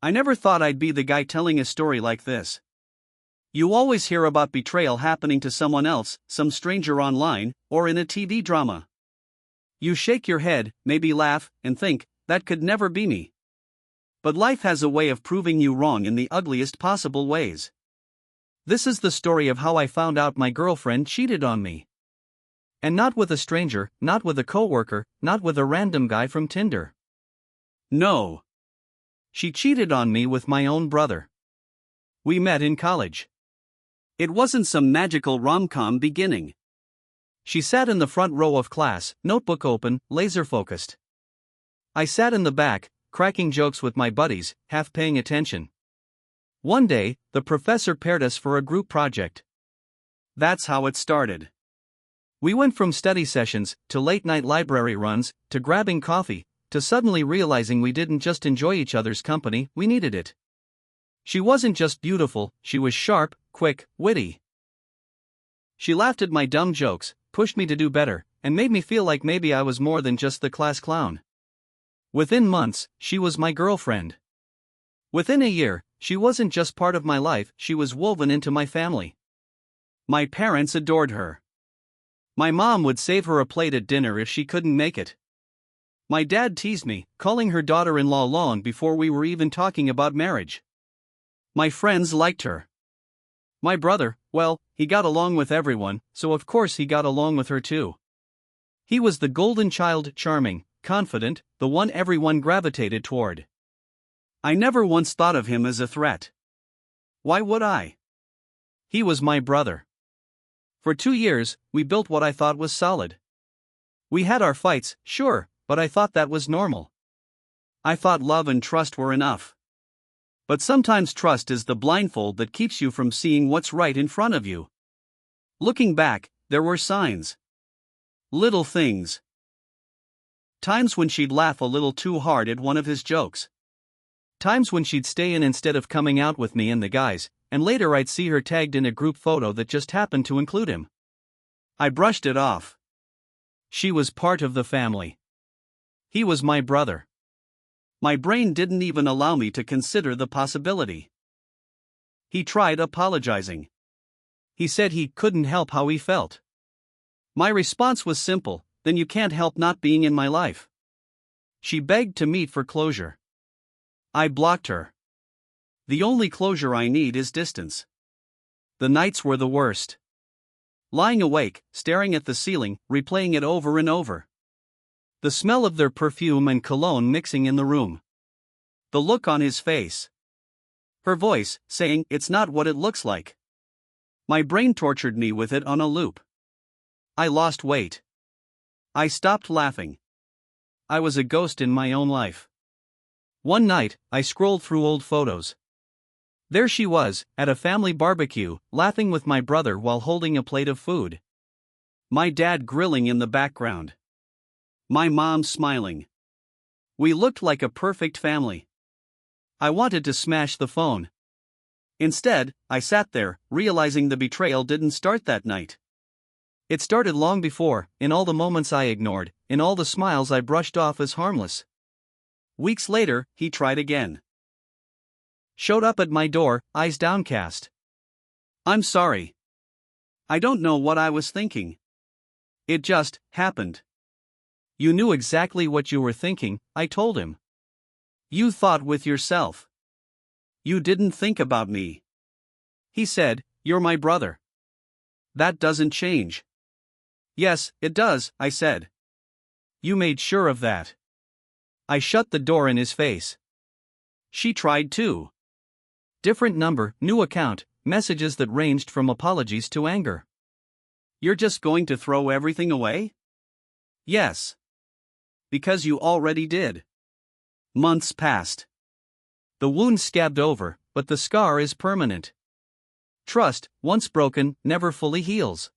I never thought I'd be the guy telling a story like this. You always hear about betrayal happening to someone else, some stranger online, or in a TV drama. You shake your head, maybe laugh, and think, that could never be me. But life has a way of proving you wrong in the ugliest possible ways. This is the story of how I found out my girlfriend cheated on me. And not with a stranger, not with a coworker, not with a random guy from Tinder. No. She cheated on me with my own brother. We met in college. It wasn't some magical rom-com beginning. She sat in the front row of class, notebook open, laser-focused. I sat in the back, cracking jokes with my buddies, half paying attention. One day, the professor paired us for a group project. That's how it started. We went from study sessions, to late-night library runs, to grabbing coffee, to suddenly realizing we didn't just enjoy each other's company, we needed it. She wasn't just beautiful, she was sharp, quick, witty. She laughed at my dumb jokes, pushed me to do better, and made me feel like maybe I was more than just the class clown. Within months, she was my girlfriend. Within a year, she wasn't just part of my life, she was woven into my family. My parents adored her. My mom would save her a plate at dinner if she couldn't make it. My dad teased me, calling her daughter-in-law long before we were even talking about marriage. My friends liked her. My brother, well, he got along with everyone, so of course he got along with her too. He was the golden child, charming, confident, the one everyone gravitated toward. I never once thought of him as a threat. Why would I? He was my brother. For 2 years, we built what I thought was solid. We had our fights, sure, but I thought that was normal. I thought love and trust were enough. But sometimes trust is the blindfold that keeps you from seeing what's right in front of you. Looking back, there were signs. Little things. Times when she'd laugh a little too hard at one of his jokes. Times when she'd stay in instead of coming out with me and the guys, and later I'd see her tagged in a group photo that just happened to include him. I brushed it off. She was part of the family. He was my brother. My brain didn't even allow me to consider the possibility. He tried apologizing. He said he couldn't help how he felt. My response was simple, then you can't help not being in my life. She begged to meet for closure. I blocked her. The only closure I need is distance. The nights were the worst. Lying awake, staring at the ceiling, replaying it over and over. The smell of their perfume and cologne mixing in the room. The look on his face. Her voice, saying, "It's not what it looks like." My brain tortured me with it on a loop. I lost weight. I stopped laughing. I was a ghost in my own life. One night, I scrolled through old photos. There she was, at a family barbecue, laughing with my brother while holding a plate of food. My dad grilling in the background. My mom smiling. We looked like a perfect family. I wanted to smash the phone. Instead, I sat there, realizing the betrayal didn't start that night. It started long before, in all the moments I ignored, in all the smiles I brushed off as harmless. Weeks later, he tried again. Showed up at my door, eyes downcast. "I'm sorry. I don't know what I was thinking. It just happened." "You knew exactly what you were thinking," I told him. "You thought with yourself. You didn't think about me." He said, "You're my brother. That doesn't change." "Yes, it does," I said. "You made sure of that." I shut the door in his face. She tried too. Different number, new account, messages that ranged from apologies to anger. "You're just going to throw everything away?" "Yes. Because you already did." Months passed. The wound scabbed over, but the scar is permanent. Trust, once broken, never fully heals.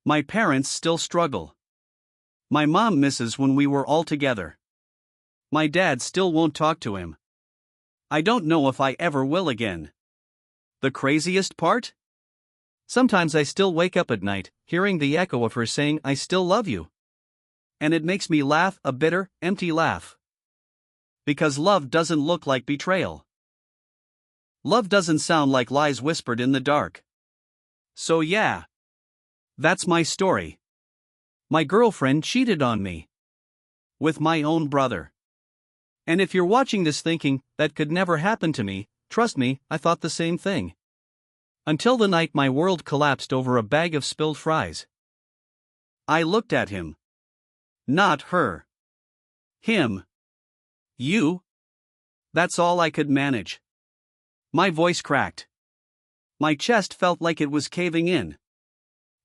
My parents still struggle. My mom misses when we were all together. My dad still won't talk to him. I don't know if I ever will again. The craziest part? Sometimes I still wake up at night, hearing the echo of her saying, "I still love you." And it makes me laugh, a bitter, empty laugh. Because love doesn't look like betrayal. Love doesn't sound like lies whispered in the dark. So yeah. That's my story. My girlfriend cheated on me. With my own brother. And if you're watching this thinking, that could never happen to me, trust me, I thought the same thing. Until the night my world collapsed over a bag of spilled fries. I looked at him. Not her. Him. You? That's all I could manage. My voice cracked. My chest felt like it was caving in.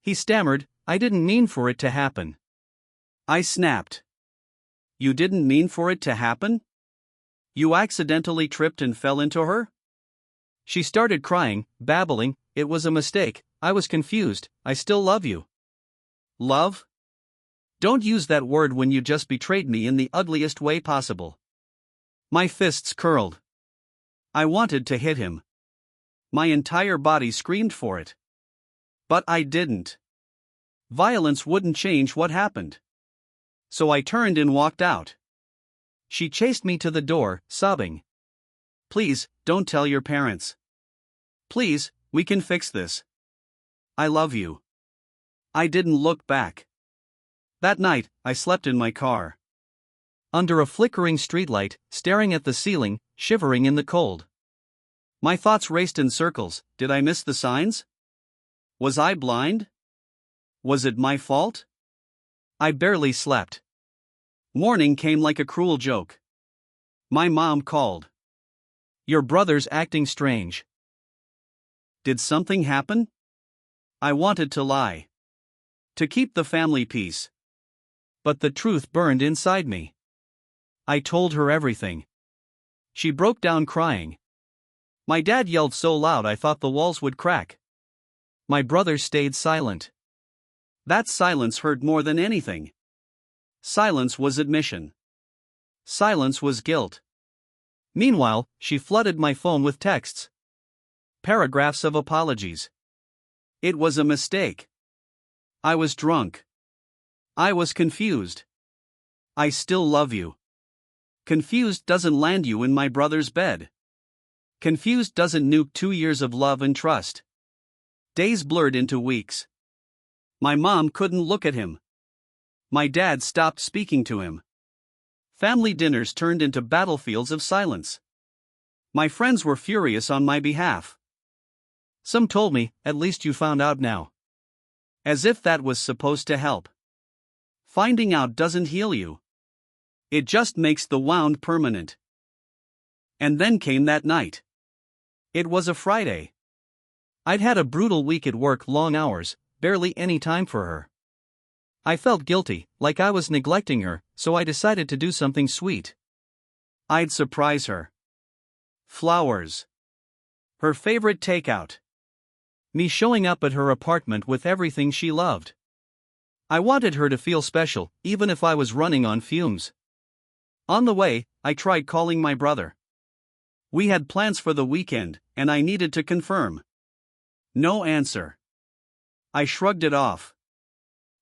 He stammered, I didn't mean for it to happen. I snapped. You didn't mean for it to happen? You accidentally tripped and fell into her? She started crying, babbling, it was a mistake, I was confused, I still love you. Love? Don't use that word when you just betrayed me in the ugliest way possible. My fists curled. I wanted to hit him. My entire body screamed for it. But I didn't. Violence wouldn't change what happened. So I turned and walked out. She chased me to the door, sobbing. Please, don't tell your parents. Please, we can fix this. I love you. I didn't look back. That night, I slept in my car. Under a flickering streetlight, staring at the ceiling, shivering in the cold. My thoughts raced in circles, did I miss the signs? Was I blind? Was it my fault? I barely slept. Morning came like a cruel joke. My mom called. Your brother's acting strange. Did something happen? I wanted to lie. To keep the family peace. But the truth burned inside me. I told her everything. She broke down crying. My dad yelled so loud I thought the walls would crack. My brother stayed silent. That silence hurt more than anything. Silence was admission. Silence was guilt. Meanwhile, she flooded my phone with texts. Paragraphs of apologies. It was a mistake. I was drunk. I was confused. I still love you. Confused doesn't land you in my brother's bed. Confused doesn't nuke 2 years of love and trust. Days blurred into weeks. My mom couldn't look at him. My dad stopped speaking to him. Family dinners turned into battlefields of silence. My friends were furious on my behalf. Some told me, at least you found out now. As if that was supposed to help. Finding out doesn't heal you. It just makes the wound permanent. And then came that night. It was a Friday. I'd had a brutal week at work, long hours, barely any time for her. I felt guilty, like I was neglecting her, so I decided to do something sweet. I'd surprise her. Flowers. Her favorite takeout. Me showing up at her apartment with everything she loved. I wanted her to feel special, even if I was running on fumes. On the way, I tried calling my brother. We had plans for the weekend, and I needed to confirm. No answer. I shrugged it off.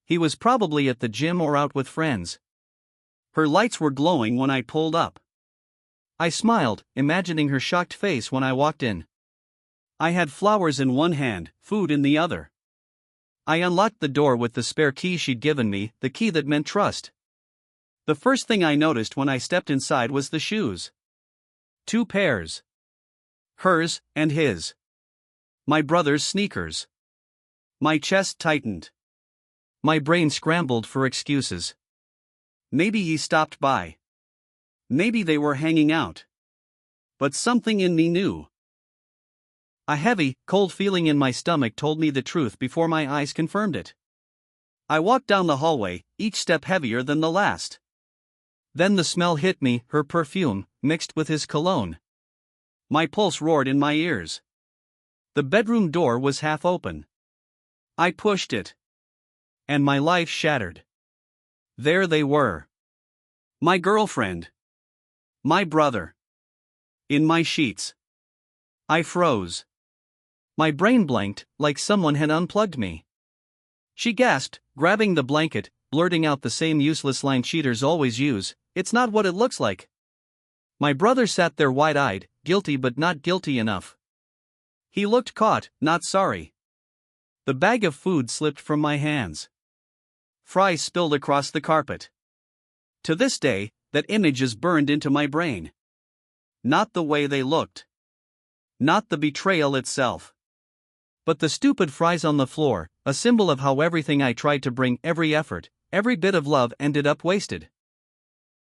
He was probably at the gym or out with friends. Her lights were glowing when I pulled up. I smiled, imagining her shocked face when I walked in. I had flowers in one hand, food in the other. I unlocked the door with the spare key she'd given me, the key that meant trust. The first thing I noticed when I stepped inside was the shoes. 2 pairs. Hers and his. My brother's sneakers. My chest tightened. My brain scrambled for excuses. Maybe he stopped by. Maybe they were hanging out. But something in me knew. A heavy, cold feeling in my stomach told me the truth before my eyes confirmed it. I walked down the hallway, each step heavier than the last. Then the smell hit me, her perfume, mixed with his cologne. My pulse roared in my ears. The bedroom door was half open. I pushed it. And my life shattered. There they were. My girlfriend. My brother. In my sheets. I froze. My brain blanked, like someone had unplugged me. She gasped, grabbing the blanket, blurting out the same useless line cheaters always use, "It's not what it looks like." My brother sat there wide-eyed, guilty but not guilty enough. He looked caught, not sorry. The bag of food slipped from my hands. Fries spilled across the carpet. To this day, that image is burned into my brain. Not the way they looked. Not the betrayal itself. But the stupid fries on the floor, a symbol of how everything I tried to bring, every effort, every bit of love ended up wasted.